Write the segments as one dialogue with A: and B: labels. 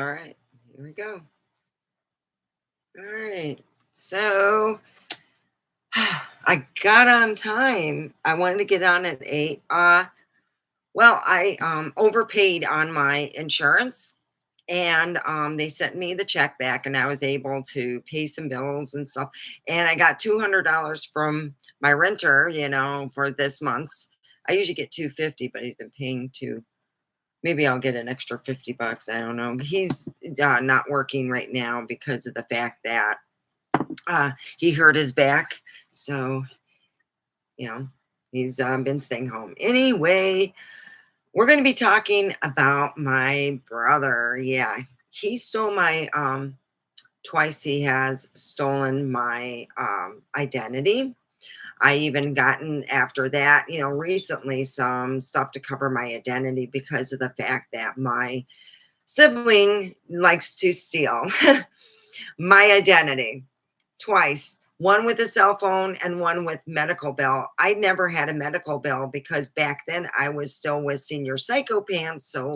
A: All right, here we go. All right. So I got on time. I wanted to get on at 8. Well, I overpaid on my insurance, and they sent me the check back, and I was able to pay some bills and stuff. And I got $200 from my renter, for this month's. I usually get 250, but he's been paying two. Maybe I'll get an extra $50. I don't know. He's not working right now because of the fact that he hurt his back. So, you know, he's been staying home. Anyway, we're going to be talking about my brother. Yeah, he stole my, twice he has stolen my identity. I even gotten after that, recently some stuff to cover my identity because of the fact that my sibling likes to steal my identity twice. One with a cell phone and one with medical bill. I never had a medical bill because back then I was still with senior psychopants. So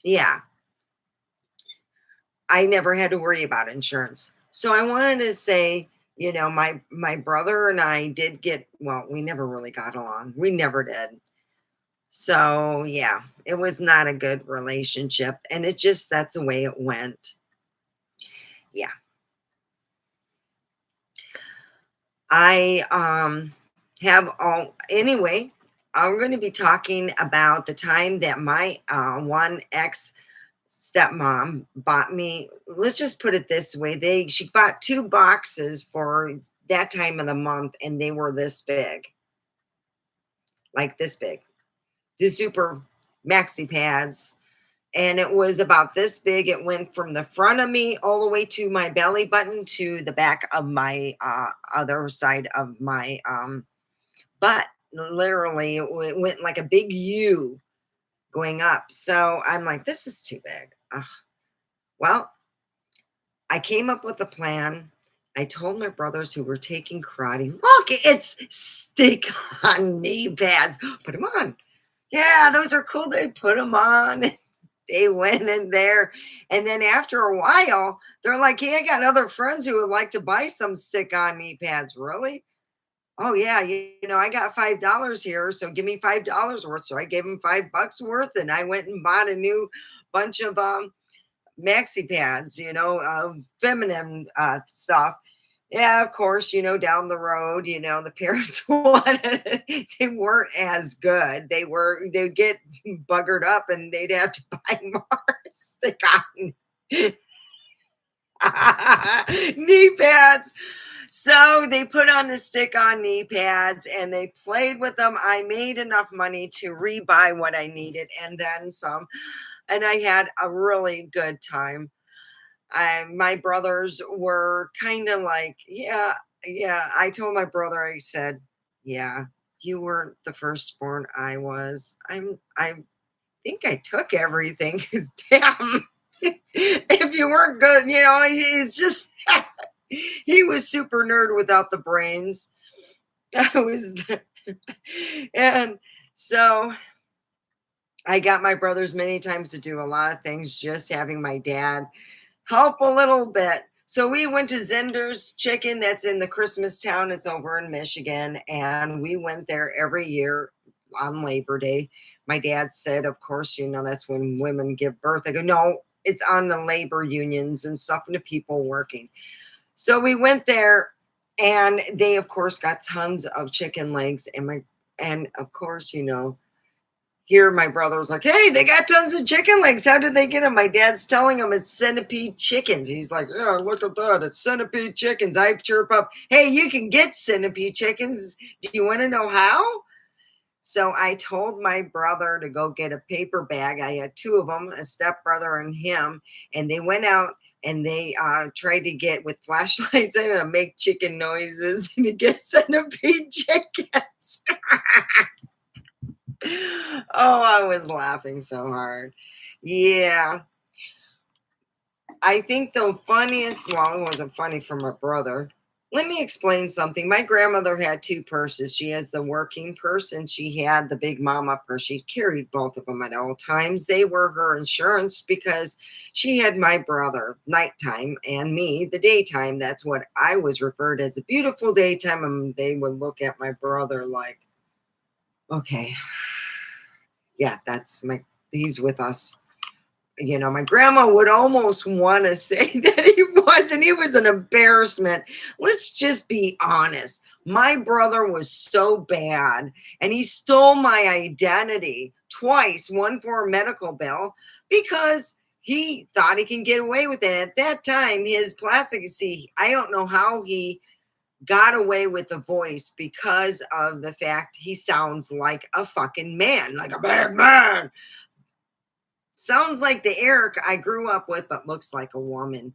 A: yeah, I never had to worry about insurance. So I wanted to say, my brother and I did get, well, we never really got along. We never did. So yeah, it was not a good relationship. And that's the way it went. Yeah. I have all anyway. I'm going to be talking about the time that my one ex stepmom bought me. Let's just put it this way: she bought 2 boxes for that time of the month, and they were this big, like this big, the super maxi pads. And it was about this big. It went from the front of me all the way to my belly button to the back of my other side of my butt. Literally, it went like a big U going up. So I'm like, this is too big. Ugh. Well, I came up with a plan. I told my brothers who were taking karate, look, it's stick on knee pads. Put them on. Yeah, those are cool. They put them on. They went in there. And then after a while, they're like, hey, I got other friends who would like to buy some stick on knee pads. Really? Oh, yeah. I got $5 here. So give me $5 worth. So I gave them $5 worth. And I went and bought a new bunch of maxi pads, feminine stuff. Yeah, of course, down the road, the parents wanted, they weren't as good. They'd get buggered up and they'd have to buy more stick on knee pads. So they put on the stick on knee pads and they played with them. I made enough money to rebuy what I needed and then some. And I had a really good time. My brothers were kind of like, yeah, yeah. I told my brother, I said, yeah, you weren't the firstborn. I was. I think I took everything because damn, if you weren't good, he's just, he was super nerd without the brains. I was, and so I got my brothers many times to do a lot of things, just having my dad help a little bit. So we went to Zender's Chicken that's in the Christmas town. It's over in Michigan. And we went there every year on Labor Day. My dad said, of course, that's when women give birth. I go, no, it's on the labor unions and stuff and the people working. So we went there and they, of course, got tons of chicken legs. And of course, here my brother was like, hey, they got tons of chicken legs. How did they get them? My dad's telling him it's centipede chickens. He's like, yeah, look at that. It's centipede chickens. I chirp up, hey, you can get centipede chickens. Do you want to know how? So I told my brother to go get a paper bag. I had 2 of them, a stepbrother and him. And they went out and they tried to get with flashlights and make chicken noises and to get centipede chickens. Oh, I was laughing so hard. Yeah. I think the funniest, well, it wasn't funny for my brother. Let me explain something. My grandmother had two purses. She has the working purse and she had the big mama purse. She carried both of them at all times. They were her insurance because she had my brother nighttime and me the daytime. That's what I was referred as, a beautiful daytime. And they would look at my brother like, okay, yeah, he's with us. You know, my grandma would almost want to say that he wasn't. He was an embarrassment. Let's just be honest. My brother was so bad and he stole my identity twice, one for a medical bill because he thought he can get away with it. At that time, his plastic, see, I don't know how he got away with the voice because of the fact he sounds like a fucking man, like a big man. Sounds like the Eric I grew up with, but looks like a woman.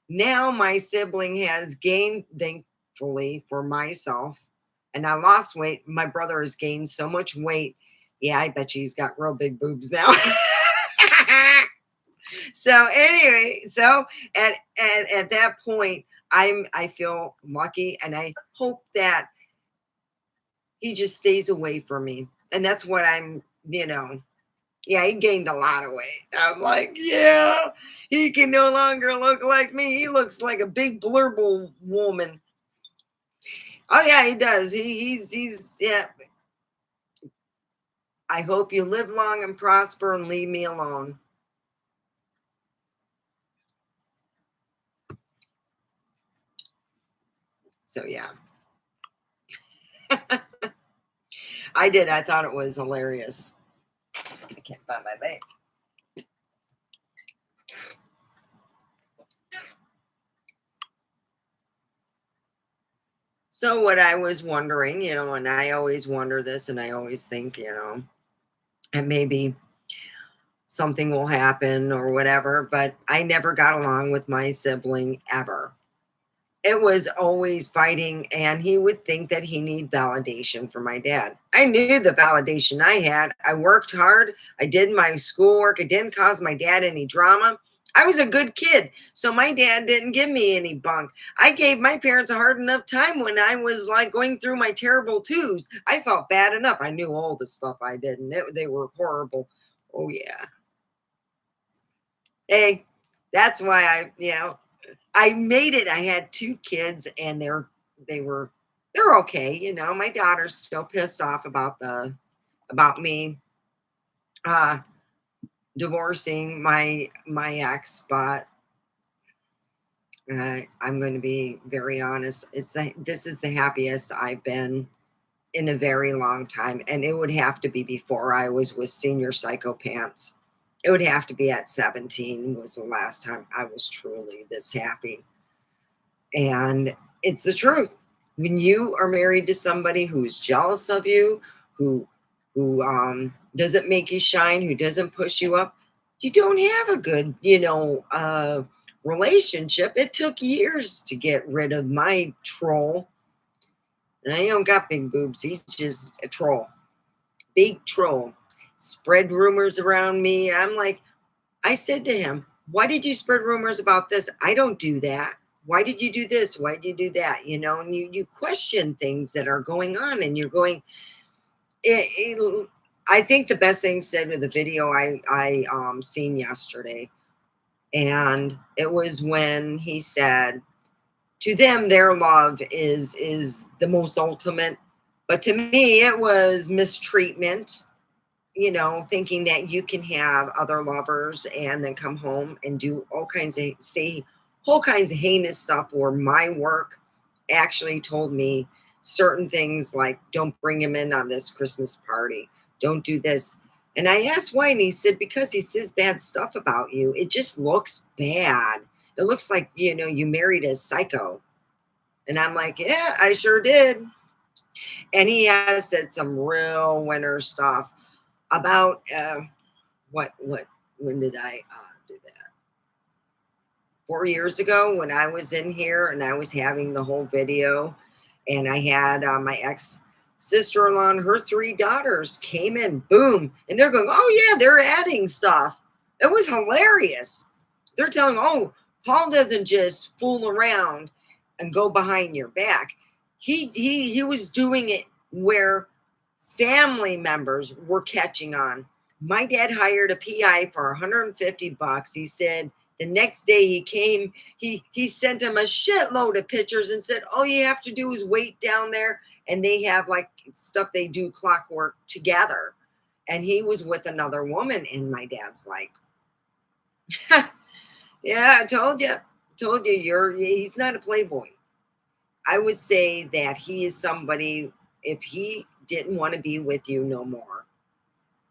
A: Now my sibling has gained, thankfully for myself, and I lost weight. My brother has gained so much weight. Yeah, I bet you he's got real big boobs now. So anyway, so at that point, I feel lucky, and I hope that he just stays away from me. And that's what I'm. Yeah, he gained a lot of weight. I'm like, yeah, he can no longer look like me. He looks like a big blurble woman. Oh yeah, he does. He's yeah. I hope you live long and prosper and leave me alone. So yeah, I did. I thought it was hilarious. I can't find my bag. So what I was wondering, and I always wonder this, and I always think, and maybe something will happen or whatever, but I never got along with my sibling ever. It was always fighting, and he would think that he need validation from my dad. I knew the validation I had. I worked hard. I did my schoolwork. I didn't cause my dad any drama. I was a good kid, so my dad didn't give me any bunk. I gave my parents a hard enough time when I was like going through my terrible twos. I felt bad enough. I knew all the stuff I did, and they were horrible. Oh yeah. Hey, that's why I made it. I had two kids and they're okay. My daughter's still pissed off about me uh divorcing my ex, but I'm going to be very honest. This is the happiest I've been in a very long time, and it would have to be before I was with Senior Psychopants. It would have to be at 17 was the last time I was truly this happy. And it's the truth. When you are married to somebody who's jealous of you, who doesn't make you shine, who doesn't push you up, you don't have a good, relationship. It took years to get rid of my troll. And I don't got big boobs. He's just a troll, big troll. Spread rumors around me. I'm like, I said to him, why did you spread rumors about this? I don't do that. Why did you do this? Why did you do that? And you question things that are going on, and you're going, I think the best thing said with the video I seen yesterday, and it was when he said, to them, their love is the most ultimate, but to me, it was mistreatment. Thinking that you can have other lovers and then come home and do all kinds of heinous stuff. Or my work actually told me certain things like, don't bring him in on this Christmas party. Don't do this. And I asked why, and he said, because he says bad stuff about you. It just looks bad. It looks like, you married a psycho. And I'm like, yeah, I sure did. And he has said some real winter stuff about what when did I do that? 4 years ago, when I was in here and I was having the whole video, and I had my ex sister-in-law and her three daughters came in, boom, and they're going, oh yeah, they're adding stuff. It was hilarious. They're telling, oh, Paul doesn't just fool around. and go behind your back. He was doing it where family members were catching on. My dad hired a PI for 150 bucks. He said the next day he came, he sent him a shitload of pictures and said, all you have to do is wait down there, and they have like stuff they do clockwork together. And he was with another woman, and my dad's like, yeah, I told you, he's not a playboy. I would say that he is somebody, if he didn't want to be with you no more,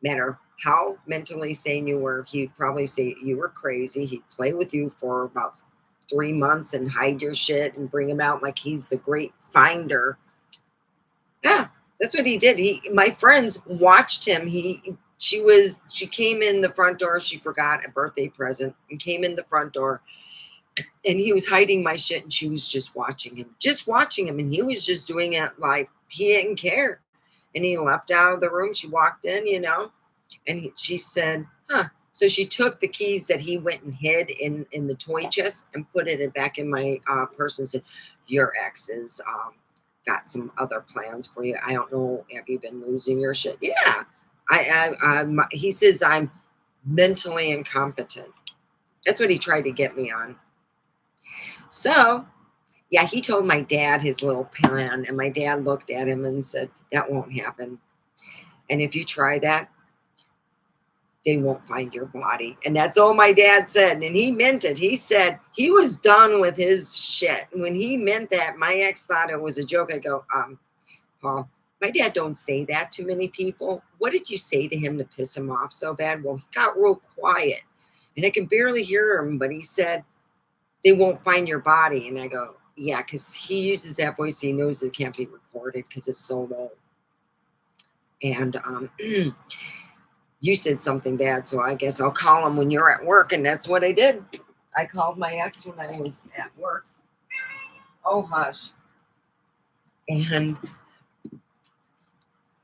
A: matter how mentally sane you were, he'd probably say you were crazy. He'd play with you for about 3 months and hide your shit and bring him out like he's the great finder. Yeah, that's what he did. My friends watched him. She came in the front door. She forgot a birthday present and came in the front door, and he was hiding my shit, and she was just watching him, and he was just doing it like he didn't care. And he left out of the room. She walked in, and she said, huh. So she took the keys that he went and hid in the toy chest and put it back in my purse and said, your ex is got some other plans for you. I don't know. Have you been losing your shit? Yeah. He says I'm mentally incompetent. That's what he tried to get me on. So, yeah, he told my dad his little plan, and my dad looked at him and said, that won't happen. And if you try that, they won't find your body. And that's all my dad said. And he meant it. He said he was done with his shit. And when he meant that, my ex thought it was a joke. I go, Paul, my dad don't say that to many people. What did you say to him to piss him off so bad? Well, he got real quiet, and I can barely hear him, but he said, they won't find your body. And I go, yeah, because he uses that voice. He knows it can't be recorded because it's so low. And you said something bad, so I guess I'll call him when you're at work. And that's what I did. I called my ex when I was at work. Oh, hush. And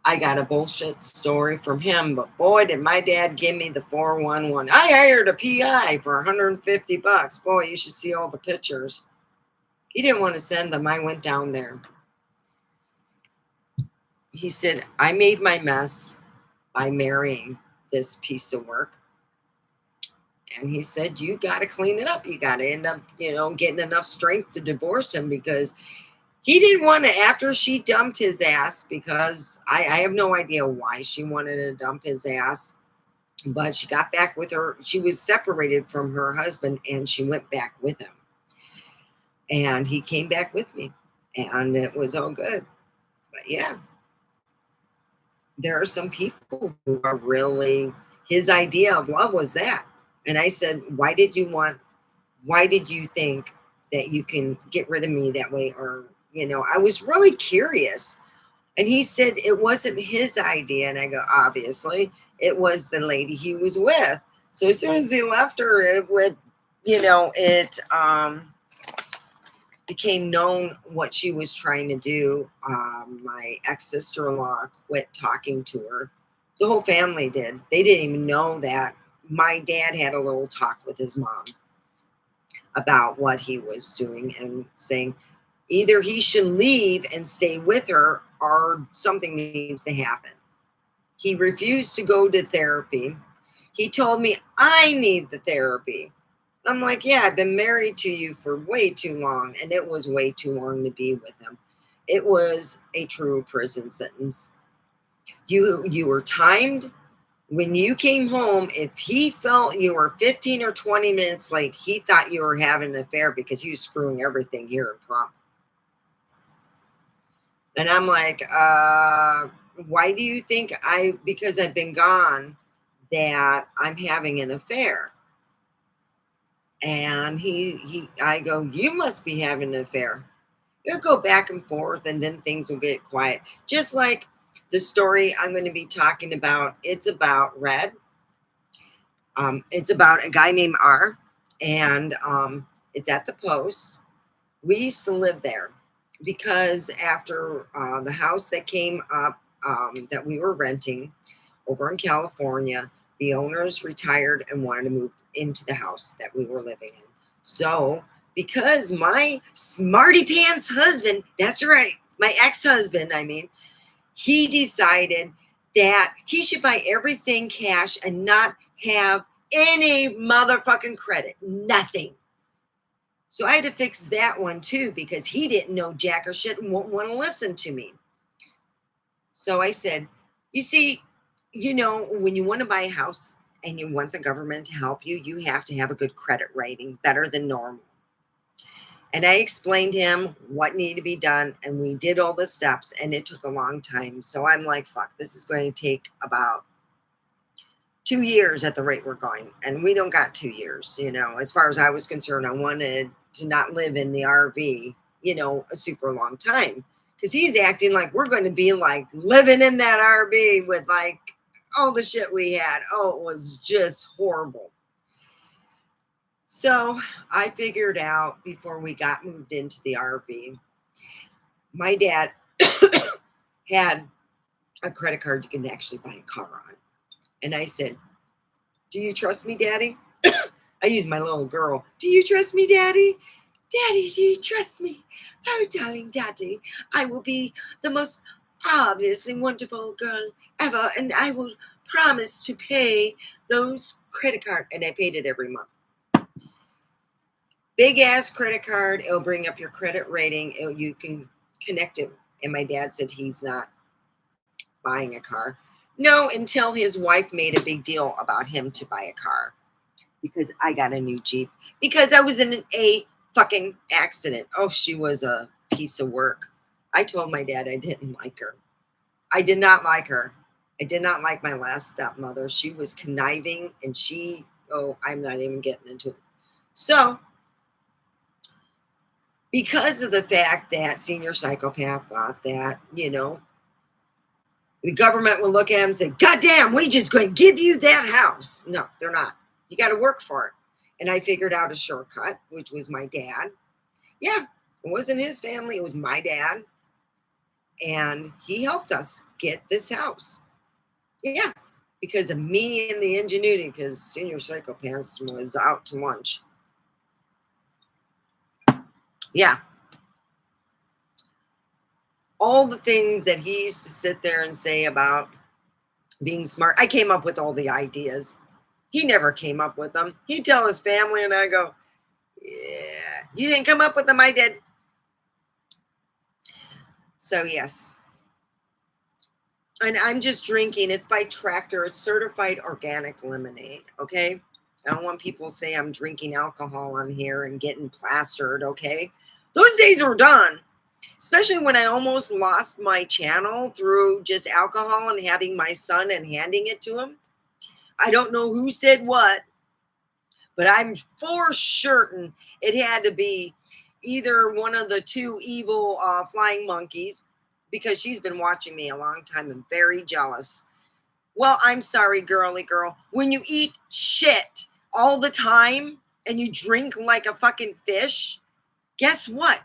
A: I got a bullshit story from him, but boy, did my dad give me the 411. I hired a PI for 150 bucks. Boy, you should see all the pictures. He didn't want to send them. I went down there. He said, I made my mess by marrying this piece of work. And he said, you got to clean it up. You got to end up, getting enough strength to divorce him, because he didn't want to, after she dumped his ass, because I have no idea why she wanted to dump his ass, but she got back with her. She was separated from her husband, and she went back with him. And he came back with me, and it was all good. But yeah, there are some people who are really, his idea of love was that. And I said, why did you think that you can get rid of me that way? Or, I was really curious. And he said it wasn't his idea. And I go, obviously, it was the lady he was with. So as soon as he left her, it became known what she was trying to do. My ex-sister-in-law quit talking to her. The whole family did. They didn't even know that. My dad had a little talk with his mom about what he was doing and saying either he should leave and stay with her or something needs to happen. He refused to go to therapy. He told me, I need the therapy. I'm like, yeah, I've been married to you for way too long, and it was way too long to be with him. It was a true prison sentence. You were timed. When you came home, if he felt you were 15 or 20 minutes late, he thought you were having an affair because he was screwing everything here in prom. And I'm like, why do you think because I've been gone, that I'm having an affair? And I go, you must be having an affair. It'll go back and forth, and then things will get quiet. Just like the story I'm going to be talking about. It's about Red. It's about a guy named R, and it's at the Post. We used to live there because after the house that came up that we were renting over in California, the owners retired and wanted to move into the house that we were living in. So because my smarty pants husband, that's right, my ex-husband, I mean, he decided that he should buy everything cash and not have any motherfucking credit, nothing. So I had to fix that one too, because he didn't know jack or shit and won't want to listen to me. So I said, you see, when you want to buy a house and you want the government to help you, you have to have a good credit rating, better than normal. And I explained to him what needed to be done, and we did all the steps, and it took a long time. So I'm like, fuck, this is going to take about 2 years at the rate we're going. And we don't got 2 years, as far as I was concerned. I wanted to not live in the RV, a super long time. Because he's acting like we're going to be like living in that RV with like all the shit we had. Oh, it was just horrible. So I figured out before we got moved into the RV, my dad had a credit card you can actually buy a car on. And I said, do you trust me, Daddy? I used my little girl. Do you trust me, Daddy? Daddy, do you trust me? Oh, darling Daddy, I will be the most obviously wonderful girl ever, and I will promise to pay those credit cards. And I paid it every month. Big ass credit card. It'll bring up your credit rating. You can connect it. And my dad said he's not buying a car. No, until his wife made a big deal about him to buy a car. Because I got a new Jeep. Because I was in a fucking accident. Oh, she was a piece of work. I told my dad I didn't like her. I did not like her. I did not like my last stepmother. She was conniving, and I'm not even getting into it. So, because of the fact that senior psychopath thought that, the government will look at him and say, God damn, we just going to give you that house. No, they're not. You got to work for it. And I figured out a shortcut, which was my dad. Yeah, it wasn't his family. It was my dad. And he helped us get this house. Yeah, because of me and the ingenuity, because senior psychopath was out to lunch. Yeah. All the things that he used to sit there and say about being smart, I came up with all the ideas. He never came up with them. He'd tell his family, and I go, yeah, you didn't come up with them, I did. So, yes. And I'm just drinking. It's by Tractor. It's certified organic lemonade, okay? I don't want people to say I'm drinking alcohol on here and getting plastered, okay? Those days are done. Especially when I almost lost my channel through just alcohol and having my son and handing it to him. I don't know who said what, but I'm for certain it had to be either one of the two evil flying monkeys, because she's been watching me a long time and very jealous. Well, I'm sorry, girly girl. When you eat shit all the time and you drink like a fucking fish, guess what?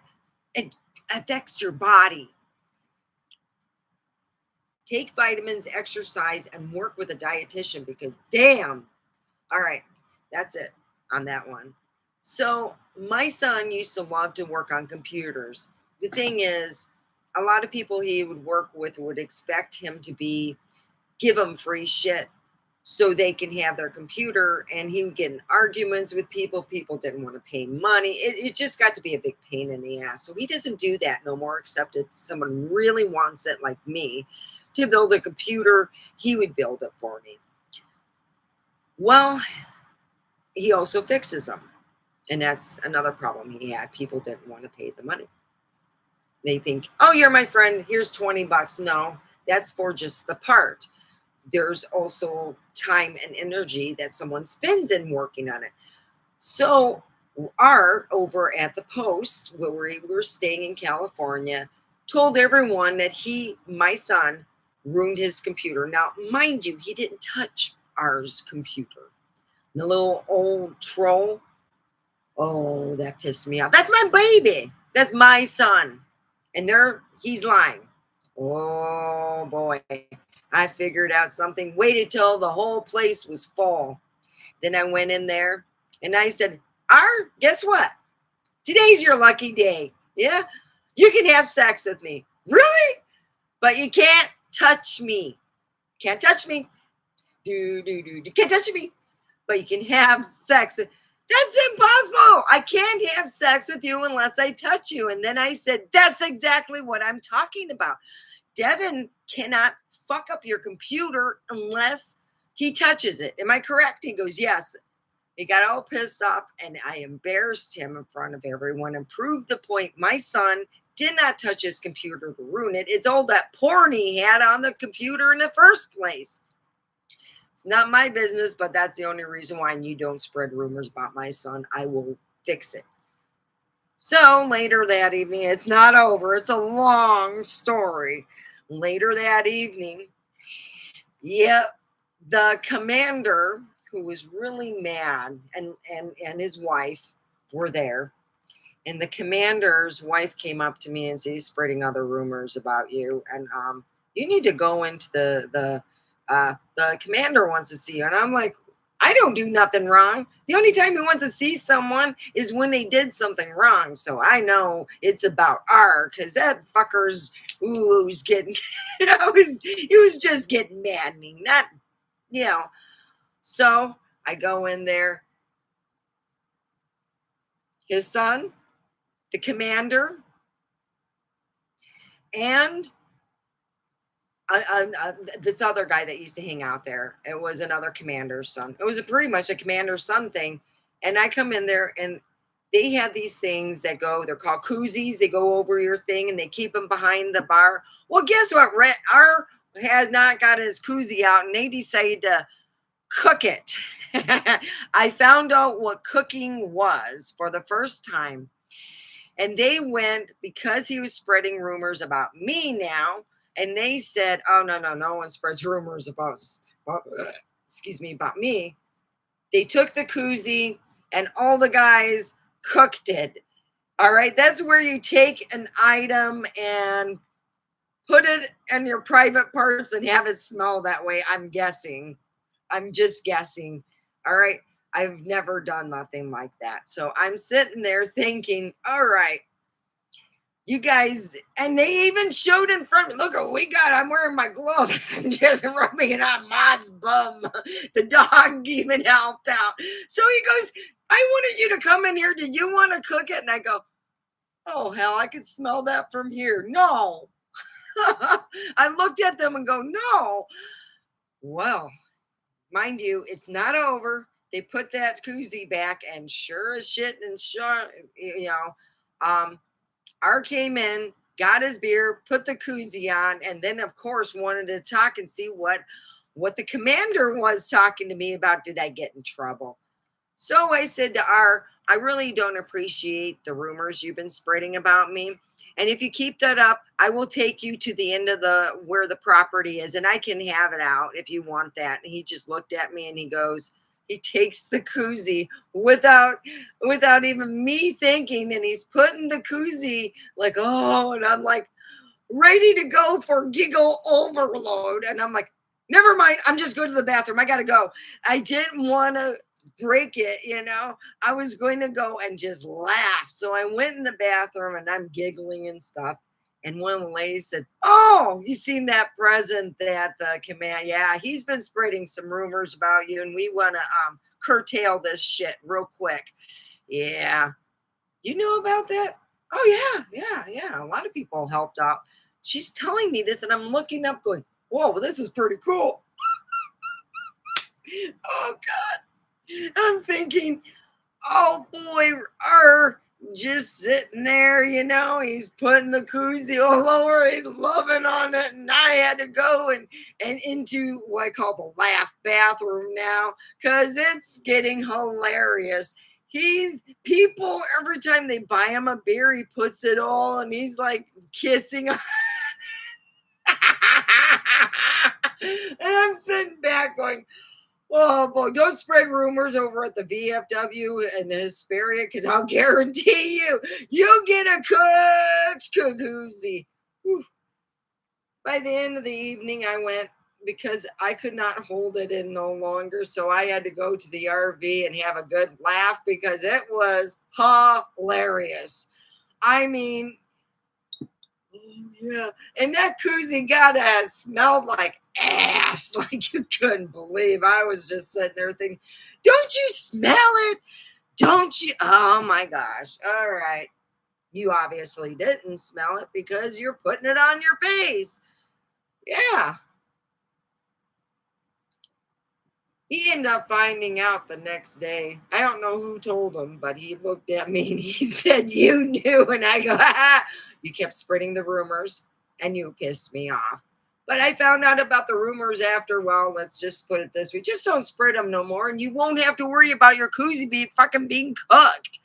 A: It affects your body. Take vitamins, exercise, and work with a dietitian, because damn. All right, that's it on that one. So my son used to love to work on computers. The thing is, a lot of people he would work with would expect him to give them free shit so they can have their computer, and he would get in arguments with people. People didn't want to pay money. It just got to be a big pain in the ass. So he doesn't do that no more, except if someone really wants it, like me, to build a computer, he would build it for me. Well, he also fixes them. And that's another problem he had. People didn't want to pay the money. They think, oh, you're my friend, here's $20. No, that's for just the part. There's also time and energy that someone spends in working on it. So Art over at the Post, where we were staying in California, told everyone that my son, ruined his computer. Now, mind you, he didn't touch ours computer. The little old troll, oh, that pissed me off. That's my baby. That's my son. And he's lying. Oh, boy. I figured out something. Waited till the whole place was full. Then I went in there and I said, guess what? Today's your lucky day. Yeah. You can have sex with me. Really? But you can't touch me. Can't touch me. You can't touch me. But you can have sex. That's impossible. I can't have sex with you unless I touch you. And then I said, that's exactly what I'm talking about. Devin cannot fuck up your computer unless he touches it. Am I correct? He goes, yes. He got all pissed off, and I embarrassed him in front of everyone and proved the point. My son did not touch his computer to ruin it. It's all that porn he had on the computer in the first place. It's not my business, but that's the only reason why you don't spread rumors about my son. I will fix it. So later that evening, it's not over. It's a long story. Later that evening, the commander, who was really mad, and his wife were there. And the commander's wife came up to me and said, he's spreading other rumors about you. And you need to go into the commander wants to see you. And I'm like, I don't do nothing wrong. The only time he wants to see someone is when they did something wrong. So I know it's about R, because that fucker's was getting, he was just getting mad at me. Not, So I go in there. His son, the commander, and this other guy that used to hang out there. It was another commander's son. It was pretty much a commander's son thing. And I come in there, and they have these things that they're called koozies. They go over your thing and they keep them behind the bar. Well, guess what? R had not got his koozie out, and they decided to cook it. I found out what cooking was for the first time. And they went, because he was spreading rumors about me now, and they said, oh, no one spreads rumors about me. They took the koozie and all the guys cooked it. All right. That's where you take an item and put it in your private parts and have it smell that way. I'm guessing. I'm just guessing. All right. I've never done nothing like that. So I'm sitting there thinking, all right, you guys, and they even showed in front of me, look what we got. I'm wearing my glove. I'm just rubbing it on Maud's bum. The dog even helped out. So he goes, I wanted you to come in here. Do you want to cook it? And I go, oh, hell, I can smell that from here. No. I looked at them and go, no. Well, mind you, it's not over. They put that koozie back, and sure as shit, and sure, R came in, got his beer, put the koozie on, and then, of course, wanted to talk and see what the commander was talking to me about. Did I get in trouble? So I said to R, I really don't appreciate the rumors you've been spreading about me. And if you keep that up, I will take you to the end of where the property is, and I can have it out if you want that. And he just looked at me and he goes, he takes the koozie without even me thinking, and he's putting the koozie like, oh, and I'm like ready to go for giggle overload. And I'm like, never mind, I'm just going to the bathroom. I got to go. I didn't want to break it, I was going to go and just laugh. So I went in the bathroom and I'm giggling and stuff. And one of the ladies said, oh, you seen that present that the command? Yeah, he's been spreading some rumors about you, and we want to curtail this shit real quick. Yeah. You know about that? Oh, yeah. A lot of people helped out. She's telling me this, and I'm looking up going, whoa, well, this is pretty cool. Oh, God. I'm thinking, oh, boy, just sitting there, he's putting the koozie all over, he's loving on it, and I had to go and into what I call the laugh bathroom now, because it's getting hilarious. People, every time they buy him a beer, he puts it all, and he's like kissing. And I'm sitting back going, oh boy, don't spread rumors over at the VFW and Hesperia, because I'll guarantee you'll get a koozie. By the end of the evening, I went, because I could not hold it in no longer. So I had to go to the RV and have a good laugh because it was hilarious. I mean, yeah. And that koozie gotta smelled like ass. Like you couldn't believe. I was just sitting there thinking, don't you smell it? Don't you? Oh my gosh. All right. You obviously didn't smell it because you're putting it on your face. Yeah. He ended up finding out the next day. I don't know who told him, but he looked at me and he said, "You knew." And I go, "Ah, you kept spreading the rumors and you pissed me off." But I found out about the rumors after. Well, let's just put it this way: just don't spread them no more, and you won't have to worry about your koozie fucking being cooked.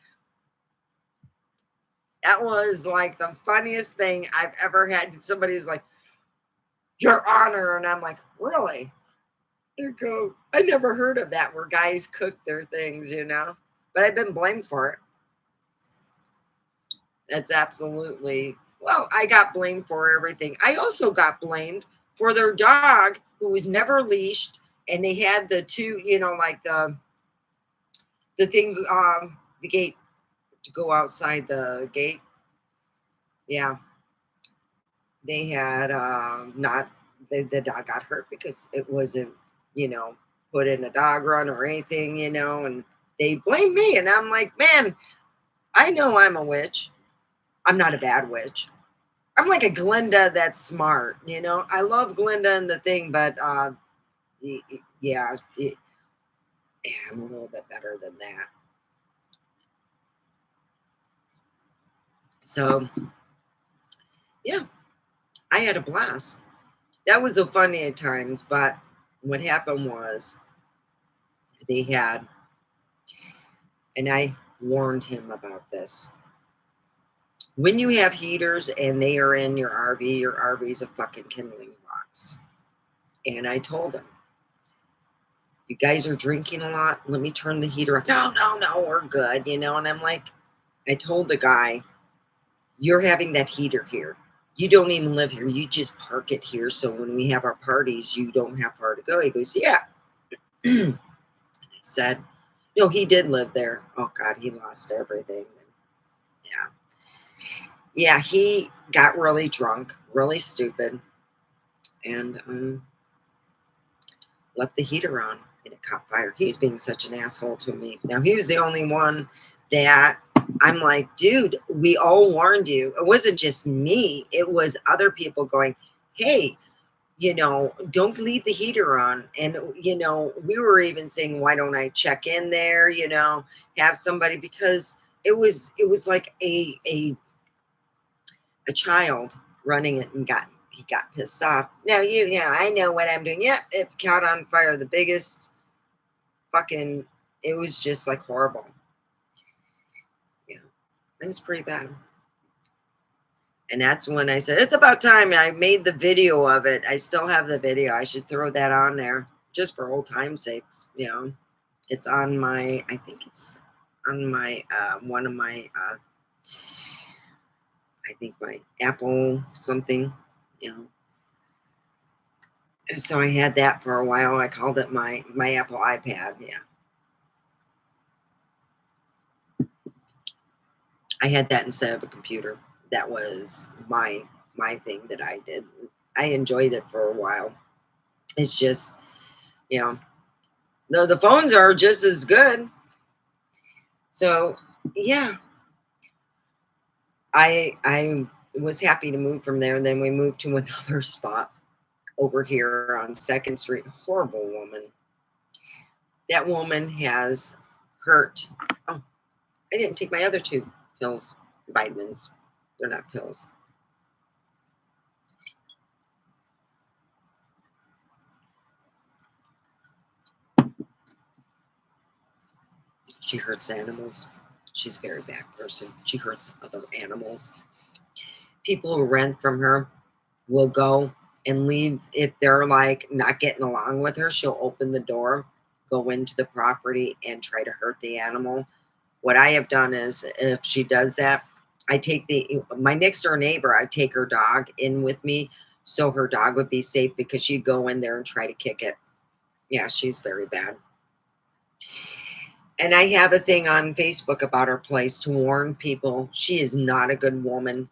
A: That was like the funniest thing I've ever had. Somebody's like, "Your Honor," and I'm like, "Really?" You go, I never heard of that where guys cook their things, but I've been blamed for it. That's absolutely, well, I got blamed for everything. I also got blamed for their dog who was never leashed, and they had the two, like the thing, the gate to go outside the gate. Yeah, they had not the dog got hurt because it wasn't, you know, put in a dog run or anything, and they blame me, and I'm like, man, I know I'm a witch. I'm not a bad witch. I'm like a Glinda that's smart, I love Glinda and the thing, but yeah, yeah, I'm a little bit better than that. So yeah, I had a blast. That was so funny at times, but what happened was they had, and I warned him about this. When you have heaters and they are in your RV is a fucking kindling box. And I told him, you guys are drinking a lot. Let me turn the heater off. No, no, no, we're good, And I'm like, I told the guy, you're having that heater here. You don't even live here. You just park it here. So when we have our parties, you don't have far to go. He goes, yeah. I said, no, he did live there. Oh, God, he lost everything. Yeah. Yeah, he got really drunk, really stupid, and left the heater on, and it caught fire. He was being such an asshole to me. Now, he was the only one that I'm like, dude, we all warned you. It wasn't just me. It was other people going, hey, don't leave the heater on. And, we were even saying, why don't I check in there, have somebody, because it was like a child running it and he got pissed off. Now I know what I'm doing. Yep, it caught on fire. The biggest fucking, it was just like horrible. Yeah, it was pretty bad. And that's when I said, it's about time. I made the video of it. I still have the video. I should throw that on there just for old time's sakes. It's on my, I think it's on my, one of my, I think my Apple something, And so I had that for a while. I called it my Apple iPad. Yeah. I had that instead of a computer. That was my thing that I did. I enjoyed it for a while. It's just, you know, the phones are just as good. So yeah, I was happy to move from there. And then we moved to another spot over here on Second Street. Horrible woman. That woman has hurt. Oh, I didn't take my other two pills, vitamins. They're not pills. She hurts animals. She's a very bad person. She hurts other animals. People who rent from her will go and leave. If they're like not getting along with her, she'll open the door, go into the property, and try to hurt the animal. What I have done is, if she does that, I take my next door neighbor, I take her dog in with me so her dog would be safe, because she'd go in there and try to kick it. Yeah, she's very bad. And I have a thing on Facebook about her place to warn people. She is not a good woman.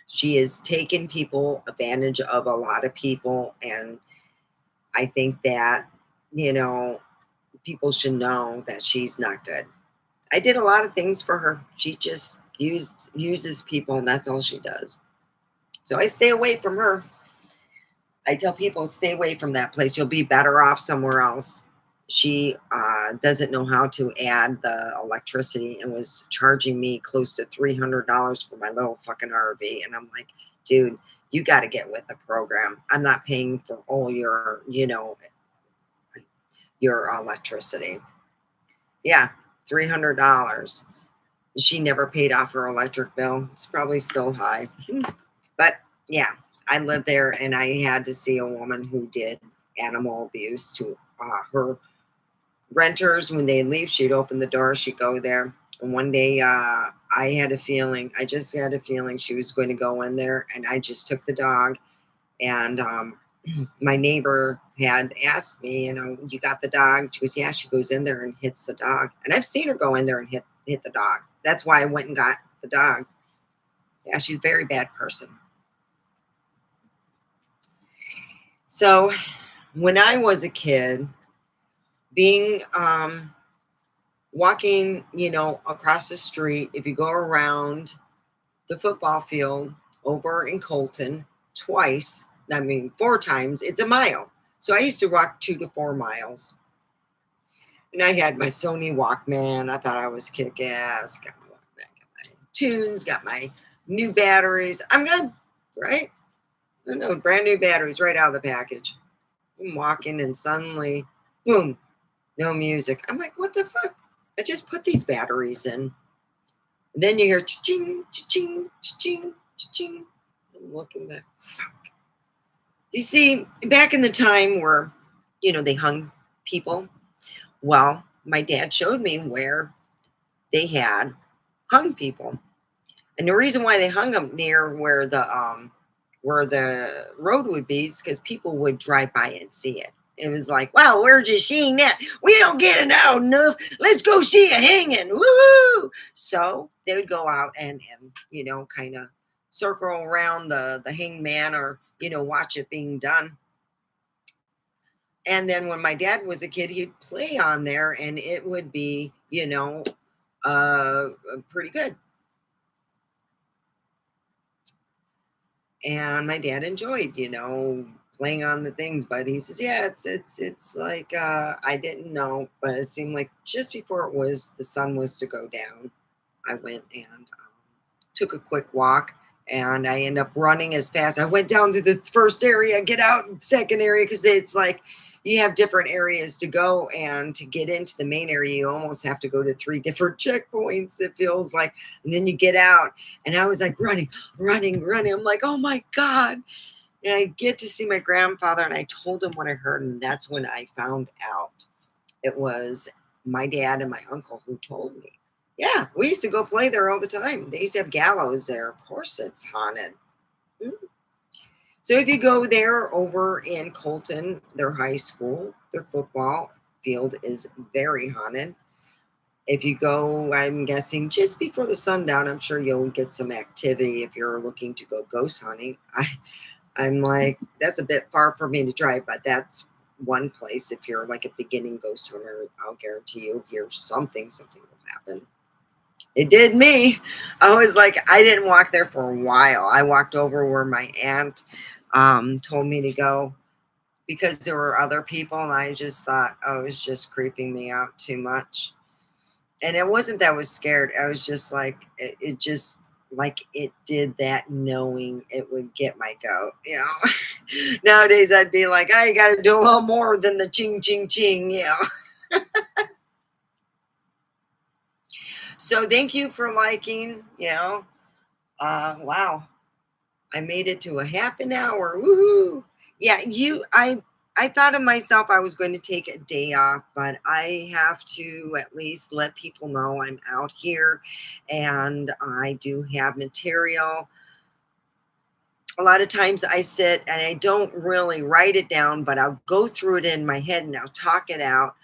A: She is taking people advantage of a lot of people. And I think that, you know, people should know that she's not good. I did a lot of things for her. She just uses people, and that's all she does. So I stay away from her. I tell people, stay away from that place. You'll be better off somewhere else. She doesn't know how to add the electricity, and was charging me close to $300 for my little fucking RV. And I'm like, dude, you got to get with the program. I'm not paying for all your, your electricity. Yeah, $300. She never paid off her electric bill. It's probably still high. But yeah, I lived there, and I had to see a woman who did animal abuse to her renters. When they leave, she'd open the door, she'd go there. And one day, I had a feeling, I just had a feeling she was going to go in there, and I just took the dog. And my neighbor had asked me, you got the dog? She goes, yeah. She goes in there and hits the dog. And I've seen her go in there and hit the dog. That's why I went and got the dog. Yeah, she's a very bad person. So when I was a kid, being walking, across the street, if you go around the football field over in Colton twice, 4 times, it's a mile. So I used to walk 2 to 4 miles. And I had my Sony Walkman. I thought I was kick ass. Got my Walkman, got my tunes, got my new batteries. I'm good, right? I know, brand new batteries right out of the package. I'm walking, and suddenly, boom, no music. I'm like, what the fuck? I just put these batteries in. And then you hear cha-ching, cha-ching, cha-ching, cha-ching. I'm looking back. Fuck. You see, back in the time where, they hung people, well, my dad showed me where they had hung people. And the reason why they hung them near where the road would be is because people would drive by and see it. It was like, wow, we're just seeing that. We don't get it out enough. Let's go see a hanging. Woohoo! So they would go out and kind of circle around the hangman, or, watch it being done. And then when my dad was a kid, he'd play on there, and it would be, pretty good. And my dad enjoyed, playing on the things. But he says, yeah, it's like, I didn't know, but it seemed like just before the sun was to go down, I went and took a quick walk, and I end up running as fast. I went down to the first area, get out second area, because it's like you have different areas to go, and to get into the main area, you almost have to go to 3 different checkpoints, it feels like. And then you get out, and I was like running. I'm like, oh my God. And I get to see my grandfather, and I told him what I heard, and that's when I found out it was my dad and my uncle who told me. Yeah, we used to go play there all the time. They used to have gallows there. Of course it's haunted. So if you go there over in Colton, their high school, their football field is very haunted. If you go, I'm guessing just before the sundown, I'm sure you'll get some activity if you're looking to go ghost hunting. I'm like, that's a bit far for me to drive, but that's one place. If you're like a beginning ghost hunter, I'll guarantee you'll hear something will happen. It did me. I was like, I didn't walk there for a while. I walked over where my aunt told me to go, because there were other people, and I just thought, oh, it was just creeping me out too much. And it wasn't that I was scared. I was just like, it just like it did that, knowing it would get my goat. Nowadays I'd be like, I got to do a little more than the ching, ching, ching, So thank you for liking, wow. I made it to a half an hour. Woohoo. Yeah, I thought of myself, I was going to take a day off, but I have to at least let people know I'm out here, and I do have material. A lot of times I sit and I don't really write it down, but I'll go through it in my head and I'll talk it out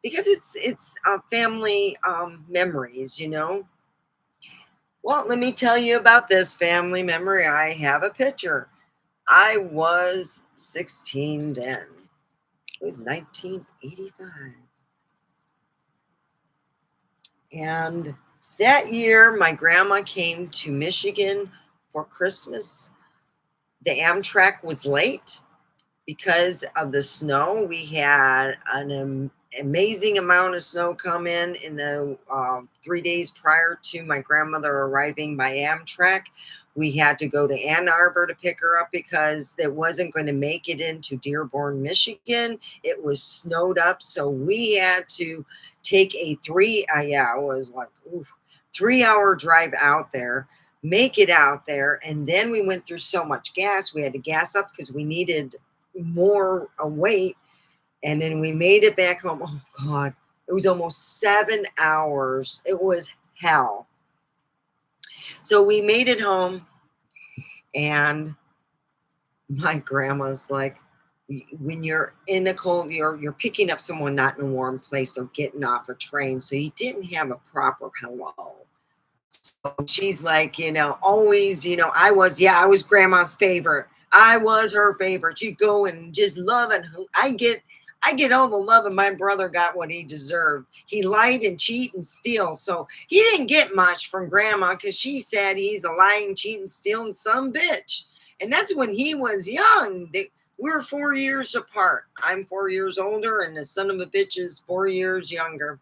A: because it's family memories, you know. Well, let me tell you about this family memory. I have a picture. I was 16 then. It was 1985. And that year, my grandma came to Michigan for Christmas. The Amtrak was late because of the snow. We had an amazing amount of snow come in the 3 days prior to my grandmother arriving by Amtrak. We had to go to Ann Arbor to pick her up because it wasn't going to make it into Dearborn, Michigan. It was snowed up, so we had to take a yeah, it was like, oof, 3 hour drive out there, make it out there, and then we went through so much gas. We had to gas up because we needed more weight, and then we made it back home. Oh God, it was almost 7 hours. It was hell. So we made it home, and my grandma's like, when you're in a cold, you're picking up someone not in a warm place or getting off a train, so you didn't have a proper hello. So she's like, always, I was grandma's favorite. I was her favorite. She'd go and just love it. I get all the love, and my brother got what he deserved. He lied and cheat and steal. So he didn't get much from grandma because she said he's a lying, cheating, stealing some bitch. And that's when he was young. We were 4 years apart. I'm 4 years older, and the son of a bitch is 4 years younger.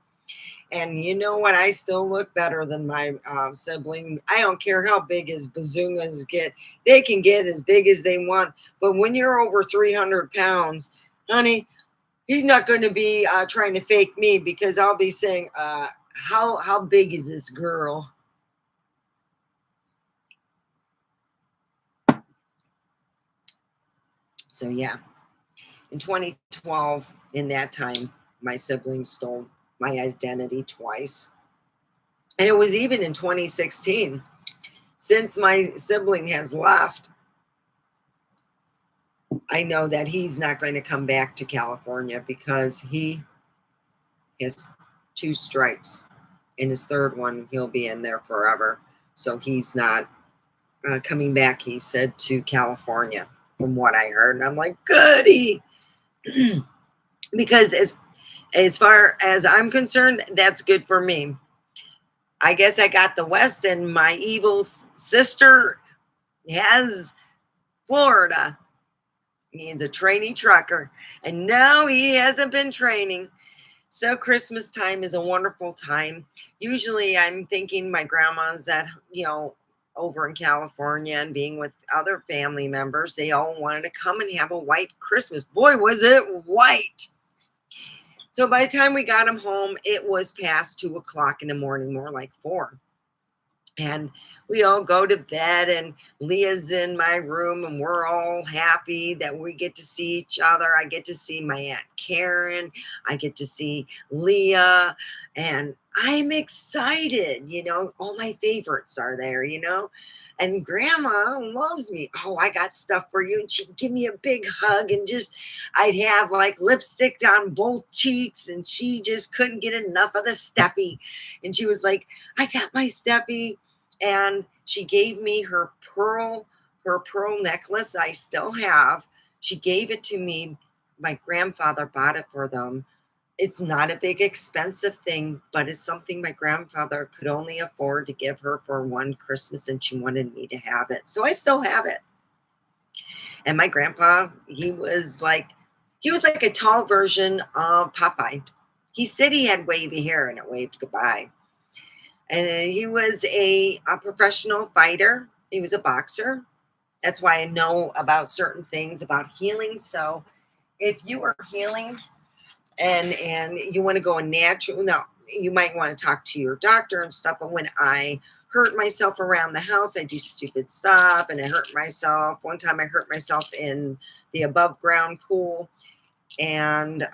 A: And you know what? I still look better than my sibling. I don't care how big his bazungas get. They can get as big as they want. But when you're over 300 pounds, honey, he's not going to be trying to fake me because I'll be saying, how big is this girl? So, yeah, in 2012, in that time, my siblings stole my identity twice. And it was even in 2016. Since my sibling has left, I know that he's not going to come back to California because he has 2 strikes. In his third one, he'll be in there forever. So he's not coming back, he said, to California, from what I heard. And I'm like, goody. Because as far as I'm concerned, that's good for me. I guess I got the West, and my evil sister has Florida. He's a trainee trucker, and no, he hasn't been training. So Christmas time is a wonderful time. Usually I'm thinking my grandma's at, over in California and being with other family members. They all wanted to come and have a white Christmas. Boy, was it white. So by the time we got him home, it was past 2 o'clock in the morning, more like 4. And we all go to bed, and Leah's in my room, and we're all happy that we get to see each other. I get to see my Aunt Karen. I get to see Leah, and I'm excited. All my favorites are there, and grandma loves me. Oh, I got stuff for you. And she'd give me a big hug, and I'd have like lipstick on both cheeks, and she just couldn't get enough of the Steffy. And she was like, I got my Steffy. And she gave me her pearl necklace. I still have. She gave it to me. My grandfather bought it for them. It's not a big expensive thing, but it's something my grandfather could only afford to give her for one Christmas, and she wanted me to have it. So I still have it. And my grandpa, he was like a tall version of Popeye. He said he had wavy hair, and it waved goodbye. And he was a professional fighter. He was a boxer. That's why I know about certain things about healing. So if you are healing and you want to go a natural, now you might want to talk to your doctor and stuff. But when I hurt myself around the house, I do stupid stuff, and I hurt myself. One time I hurt myself in the above ground pool, and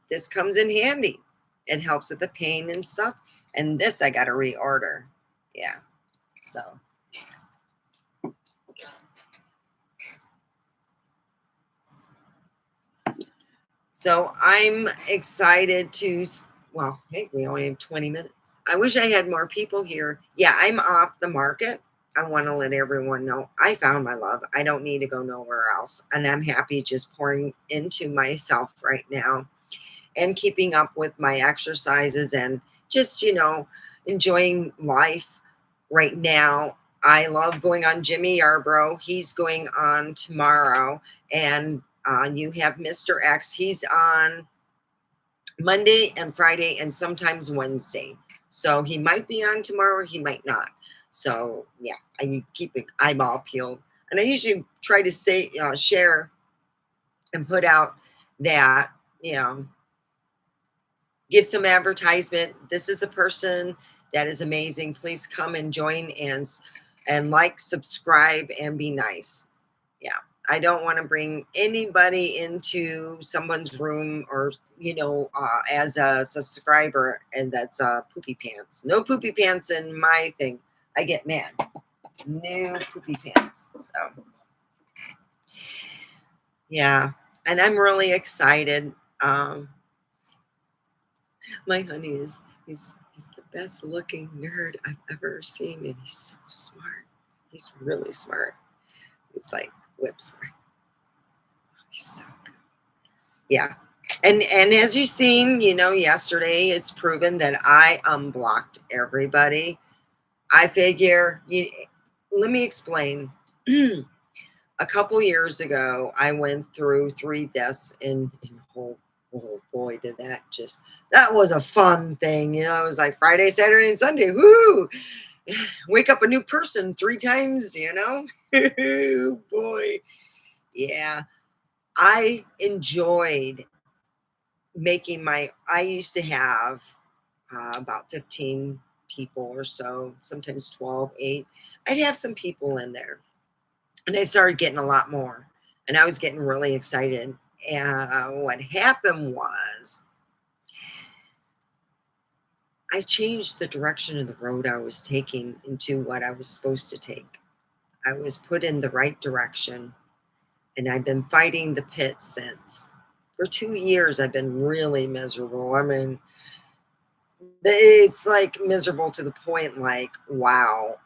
A: this comes in handy. It helps with the pain and stuff. And this I got to reorder. Yeah. So So I'm excited to, well, hey, we only have 20 minutes. I wish I had more people here. Yeah, I'm off the market. I want to let everyone know I found my love. I don't need to go nowhere else. And I'm happy just pouring into myself right now and keeping up with my exercises and just, enjoying life right now. I love going on Jimmy Yarbrough. He's going on tomorrow. And you have Mr. X. He's on Monday and Friday and sometimes Wednesday. So he might be on tomorrow, he might not. So yeah, I keep an eyeball peeled. And I usually try to say, share and put out that, you know, give some advertisement. This is a person that is amazing. Please come and join and like, subscribe, and be nice. Yeah. I don't want to bring anybody into someone's room or, as a subscriber and that's poopy pants. No poopy pants in my thing. I get mad. No poopy pants. So, yeah. And I'm really excited. Um, My honey he's the best looking nerd I've ever seen, and he's so smart. He's really smart. He's like whip smart. He's so good. Yeah. And as you've seen, yesterday it's proven that I unblocked everybody. I figure let me explain. A couple years ago, I went through 3 deaths in oh boy, did that was a fun thing. It was like Friday, Saturday, and Sunday. Woo! Wake up a new person 3 times. Oh boy. Yeah. I enjoyed I used to have about 15 people or so, sometimes 12, 8. I'd have some people in there. And I started getting a lot more. And I was getting really excited. And what happened was I changed the direction of the road I was taking into what I was supposed to take. I was put in the right direction. And I've been fighting the pit since. For 2 years, I've been really miserable. I mean, it's like miserable to the point like, wow,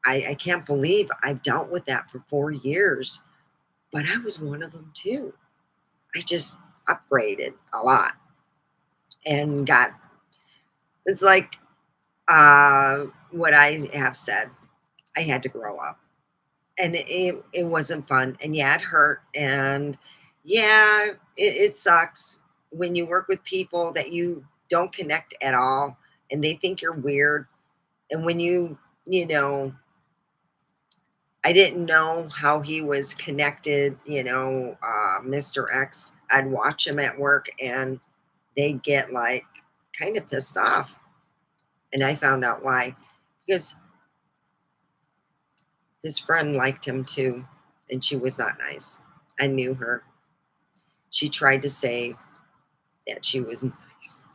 A: I can't believe I've dealt with that for 4 years. But I was one of them too. I just upgraded a lot and it's like what I have said. I had to grow up. And it wasn't fun. And yeah, it hurt. And yeah, it sucks when you work with people that you don't connect at all and they think you're weird. And when you know, I didn't know how he was connected, Mr. X. I'd watch him at work and they'd get like kind of pissed off. And I found out why. Because his friend liked him too, and she was not nice. I knew her. She tried to say that she was nice.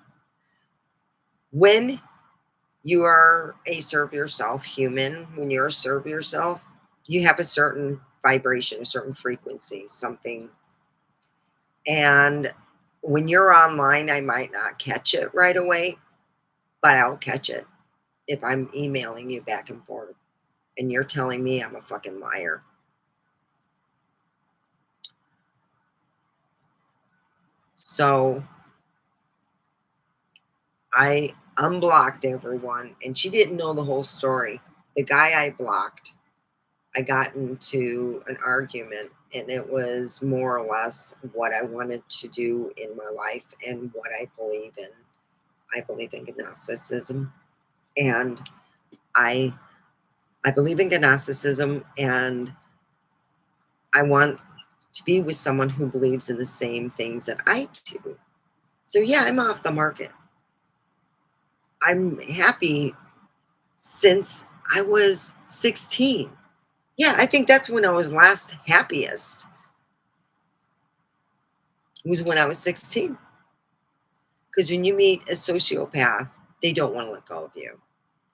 A: When you are a serve yourself human, when you're a serve yourself, you have a certain vibration, a certain frequency, something. And when you're online, I might not catch it right away, but I'll catch it if I'm emailing you back and forth and you're telling me I'm a fucking liar. So I unblocked everyone, and she didn't know the whole story. The guy I blocked, I got into an argument, and it was more or less what I wanted to do in my life and what I believe in. I believe in Gnosticism, and I I believe in Gnosticism, and I want to be with someone who believes in the same things that I do. So yeah, I'm off the market. I'm happy since I was 16. Yeah, I think that's when I was last happiest, was when I was 16. Because when you meet a sociopath, they don't want to let go of you.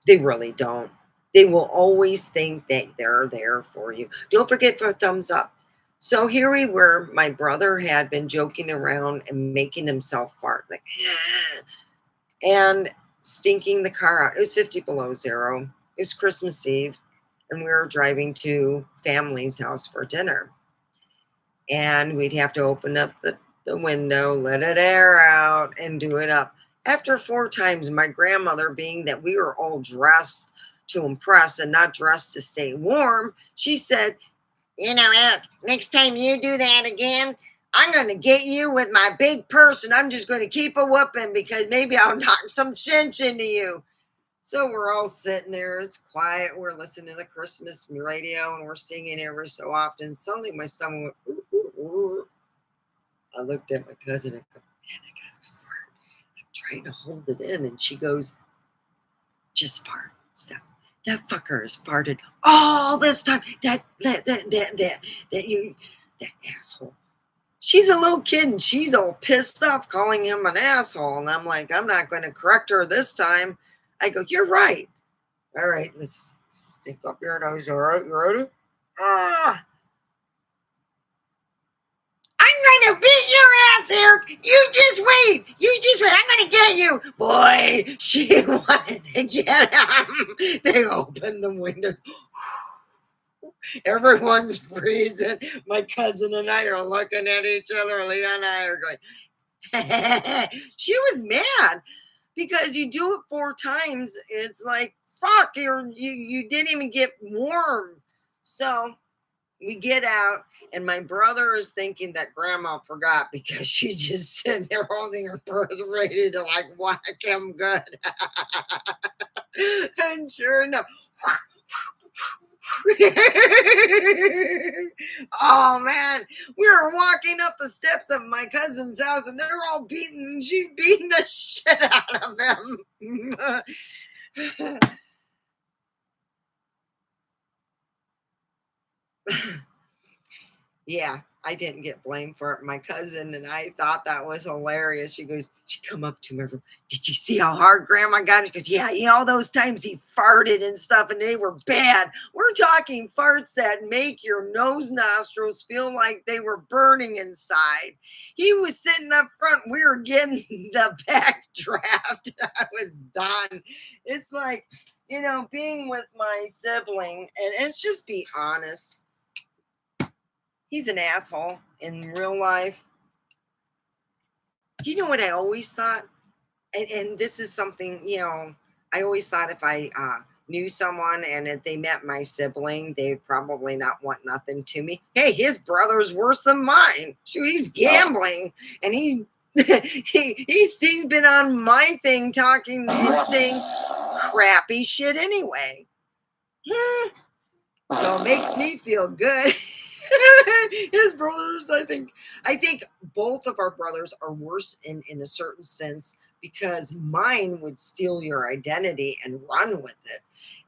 A: They really don't. They will always think that they're there for you. Don't forget for thumbs up. So here we were. My brother had been joking around and making himself fart, like, "Ah," and stinking the car out. It was 50 below zero. It was Christmas Eve, and we were driving to family's house for dinner. And we'd have to open up the window, let it air out, and do it up. After 4 times, my grandmother, being that we were all dressed to impress and not dressed to stay warm, she said, "You know, Eric, next time you do that again, I'm going to get you with my big purse and I'm just going to keep a whooping because maybe I'll knock some sense into you." So we're all sitting there. It's quiet. We're listening to Christmas radio and we're singing every so often. Suddenly my stomach went, ooh, ooh, ooh. I looked at my cousin and go, "Man, I got a fart." I'm trying to hold it in. And she goes, "Just fart, Steph. That fucker has farted all this time. That asshole." She's a little kid and she's all pissed off calling him an asshole. And I'm like, I'm not going to correct her this time. I go, "You're right. All right, let's stick up your nose. All right, you ready? Ah, I'm gonna beat your ass, Eric. You just wait. You just wait. I'm gonna get you." Boy, she wanted to get him. They opened the windows. Everyone's freezing. My cousin and I are looking at each other. Leon and I are going, she was mad because you do it 4 times. It's like, fuck, you didn't even get warm. So we get out, and my brother is thinking that grandma forgot because she's just sitting there holding her purse ready to like whack him good. And sure enough, oh man, we were walking up the steps of my cousin's house and they're all beating, she's beating the shit out of him. Yeah, I didn't get blamed for it. My cousin and I thought that was hilarious. She come up to me, "Did you see how hard grandma got it?" She goes, "Yeah, all those times he farted and stuff and they were bad." We're talking farts that make your nose nostrils feel like they were burning inside. He was sitting up front. We were getting the back draft. I was done. It's like, being with my sibling, and it's just be honest. He's an asshole in real life. You know what I always thought? And this is something, I always thought if I knew someone and if they met my sibling, they'd probably not want nothing to me. Hey, his brother's worse than mine. Shoot, he's gambling and he's been on my thing talking and saying crappy shit anyway. So it makes me feel good. His brothers, I think both of our brothers are worse in a certain sense because mine would steal your identity and run with it.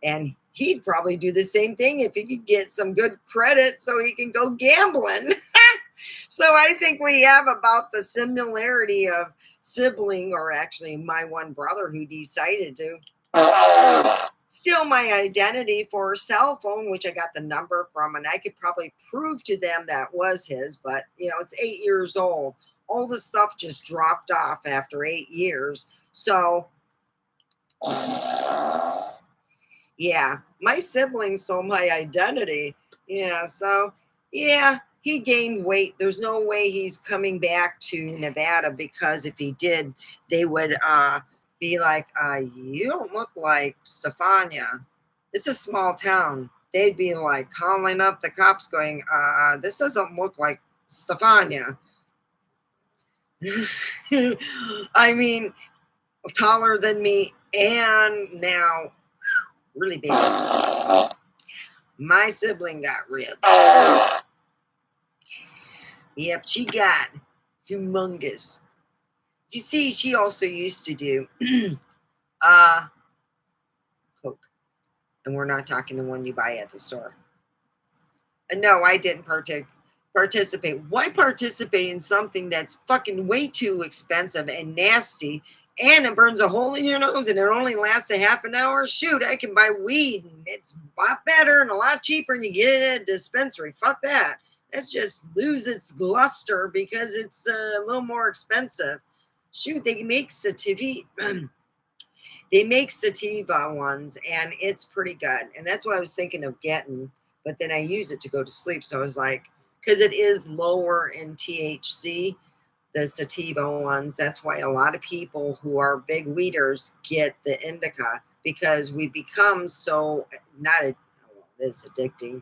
A: And he'd probably do the same thing if he could get some good credit so he can go gambling. So I think we have about the similarity of sibling, or actually my one brother who decided to steal my identity for a cell phone, which I got the number from, and I could probably prove to them that was his, but it's 8 years old. All the stuff just dropped off after 8 years. So yeah, my siblings stole my identity. Yeah, so yeah, he gained weight. There's no way he's coming back to Nevada because if he did, they would be like, "You don't look like Stefania." It's a small town. They'd be like calling up the cops, going, "This doesn't look like Stefania." I mean, taller than me, and now really big. My sibling got ribs. Yep, she got humongous. You see, she also used to do coke. And we're not talking the one you buy at the store. And no, I didn't participate. Why participate in something that's fucking way too expensive and nasty, and it burns a hole in your nose and it only lasts a half an hour? Shoot, I can buy weed and it's a lot better and a lot cheaper and you get it at a dispensary. Fuck that. Let's just lose its luster because it's a little more expensive. Shoot, they make sativa. They make sativa ones, and it's pretty good. And that's what I was thinking of getting. But then I use it to go to sleep. So I was like, because it is lower in THC, the sativa ones. That's why a lot of people who are big weeders get the indica because we become so not a, well, it's addicting.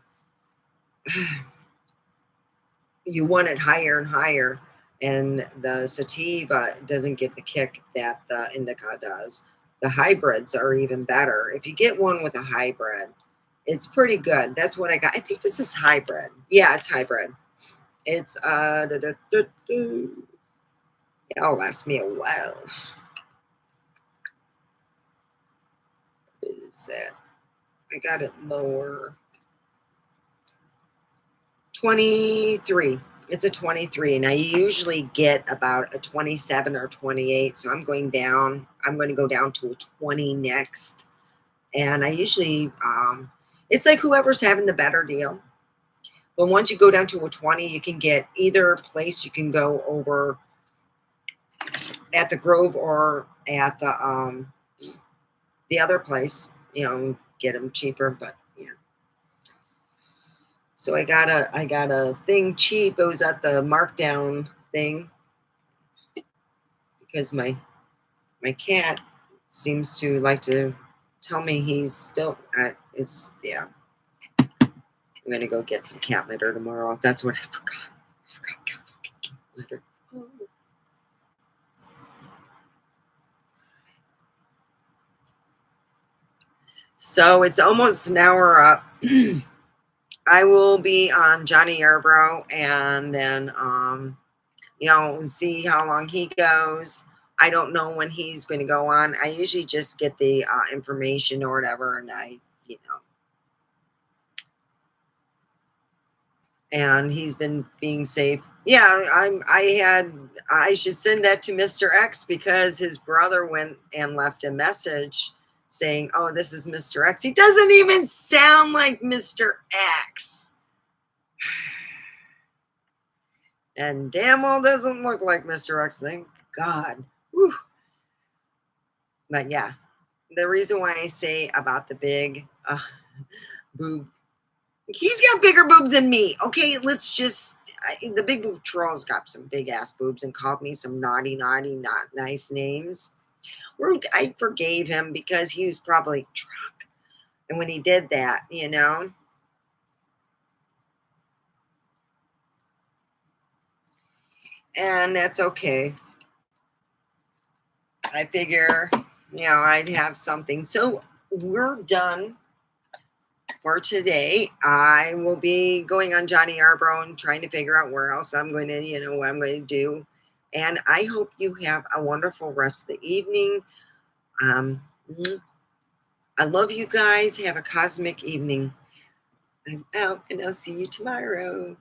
A: You want it higher and higher, and the sativa doesn't give the kick that the indica does. The hybrids are even better. If you get one with a hybrid, it's pretty good. That's what I got. I think this is hybrid. Yeah, it's hybrid. It's it'll last me a while. What is that? I got it lower. 23. It's a 23, and I usually get about a 27 or 28. So I'm going down. I'm going to go down to a 20 next. And I usually, it's like whoever's having the better deal. But once you go down to a 20, you can get either place you can go over at the Grove or at the other place, get them cheaper. But yeah. So I got a thing cheap. It was at the markdown thing because my cat seems to like to tell me he's still it's yeah. I'm gonna go get some cat litter tomorrow. That's what I forgot. I forgot cat litter. Oh. So it's almost an hour up. I will be on Johnny Yarbrough, and then see how long he goes. I don't know when he's going to go on. I usually just get the information or whatever, and and he's been being safe. Yeah, I should send that to Mr. X because his brother went and left a message saying, "Oh, this is Mr. X." He doesn't even sound like Mr. X. And damn well doesn't look like Mr. X. Thank God. Whew. But yeah, the reason why I say about the big boob, he's got bigger boobs than me. Okay, let's just, the big boob troll's got some big ass boobs and called me some naughty, not nice names. I forgave him because he was probably drunk. And when he did that, and that's okay. I figure, I'd have something. So we're done for today. I will be going on Johnny Yarbrough and trying to figure out where else I'm going to, what I'm going to do. And I hope you have a wonderful rest of the evening. I love you guys. Have a cosmic evening. I'm out, and I'll see you tomorrow.